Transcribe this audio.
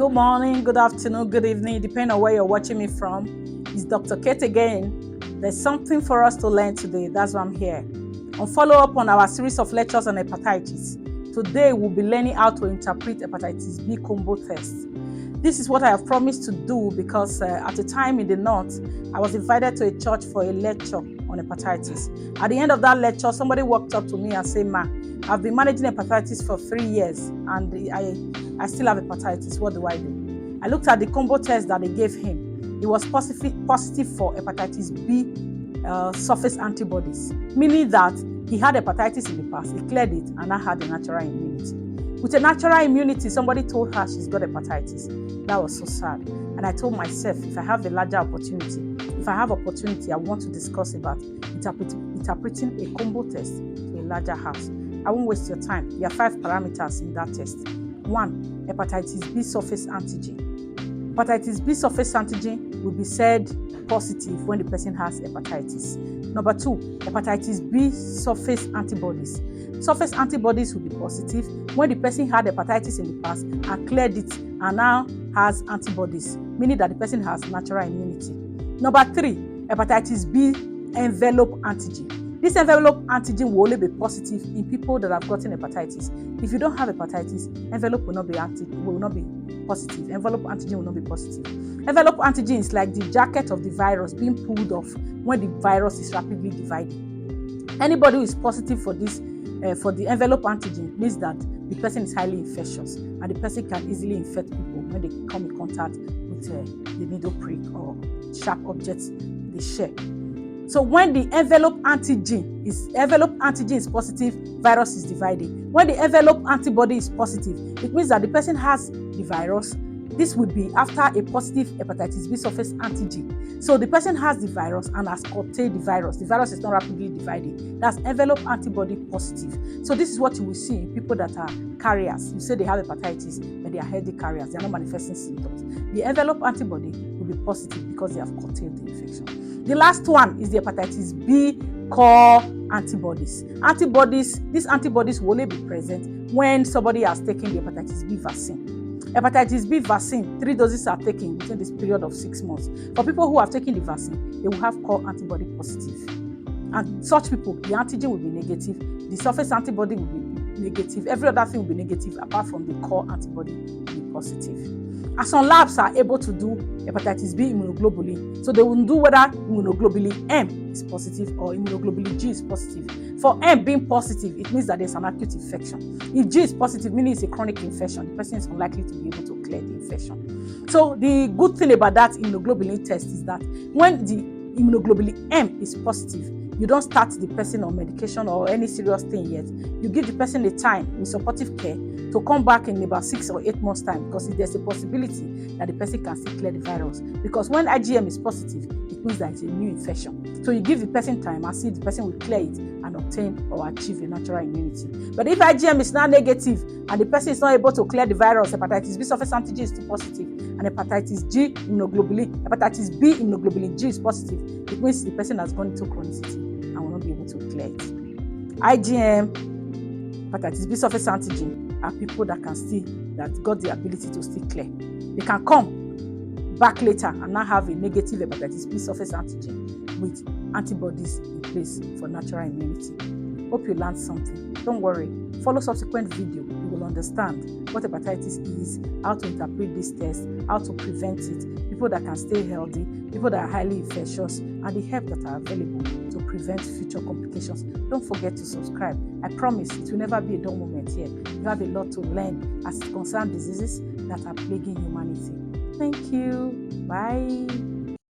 Good morning, good afternoon, good evening, depending on where you're watching me from. It's Dr. Kate again. There's something for us to learn today. That's why I'm here. On follow up on our series of lectures on hepatitis. Today we'll be learning how to interpret hepatitis B combo test. This is what I have promised to do because at a time in the north, I was invited to a church for a lecture on hepatitis. At the end of that lecture, somebody walked up to me and said, "Ma, I've been managing hepatitis for 3 years and I still have hepatitis. What do I do?" I looked at the combo test that they gave him. It was positive for hepatitis B surface antibodies, meaning that he had hepatitis in the past, he cleared it, and now had a natural immunity. With a natural immunity, somebody told her she's got hepatitis. That was so sad. And I told myself, if I have a larger opportunity, I want to discuss about interpreting a combo test to a larger house. I won't waste your time. There are 5 parameters in that test. 1, hepatitis B surface antigen. Hepatitis B surface antigen will be said positive when the person has hepatitis. Number 2, hepatitis B surface antibodies. Surface antibodies will be positive when the person had hepatitis in the past and cleared it and now has antibodies, meaning that the person has natural immunity. Number 3, hepatitis B envelope antigen. This envelope antigen will only be positive in people that have gotten hepatitis. If you don't have hepatitis, envelope will not be positive. Envelope antigen will not be positive. Envelope antigen is like the jacket of the virus being pulled off when the virus is rapidly dividing. Anybody who is positive for this, for the envelope antigen, means that the person is highly infectious and the person can easily infect people when they come in contact with the needle prick or sharp objects they share. So when the envelope antigen is positive, virus is dividing. When the envelope antibody is positive, it means that the person has the virus. This would be after a positive hepatitis B surface antigen. So the person has the virus and has curtailed the virus. The virus is not rapidly dividing. That's envelope antibody positive. So this is what you will see in people that are carriers. You say they have hepatitis, but they are healthy carriers. They are not manifesting symptoms. The envelope antibody will be positive because they have curtailed the infection. The last one is the hepatitis B core antibodies. These antibodies will only be present when somebody has taken the hepatitis B vaccine. Hepatitis B vaccine, 3 doses are taken within this period of 6 months. For people who have taken the vaccine, they will have core antibody positive. And such people, the antigen will be negative, the surface antibody will be negative, every other thing will be negative apart from the core antibody will be positive. And some labs are able to do hepatitis B immunoglobulin. So they will do whether immunoglobulin M is positive or immunoglobulin G is positive. For M being positive, it means that there's an acute infection. If G is positive, meaning it's a chronic infection, the person is unlikely to be able to clear the infection. So the good thing about that immunoglobulin test is that when the immunoglobulin M is positive, you don't start the person on medication or any serious thing yet. You give the person the time with supportive care to come back in about 6 or 8 months' time, because there's a possibility that the person can still clear the virus. Because when IgM is positive, it means that it's a new infection. So you give the person time and see if the person will clear it and obtain or achieve a natural immunity. But if IgM is now negative and the person is not able to clear the virus, hepatitis B surface antigen is still positive, and hepatitis B immunoglobulin G is positive, it means the person has gone into chronicity and will not be able to clear it. IgM, hepatitis B surface antigen are people that got the ability to still clear. They can come back later and now have a negative hepatitis B surface antigen with antibodies in place for natural immunity. Hope you learned something. Don't worry. Follow subsequent video. You will understand what hepatitis is, how to interpret this test, how to prevent it, people that can stay healthy, people that are highly infectious, and the help that are available to prevent future complications. Don't forget to subscribe. I promise it will never be a dull moment here. You have a lot to learn as it concerns diseases that are plaguing humanity. Thank you. Bye.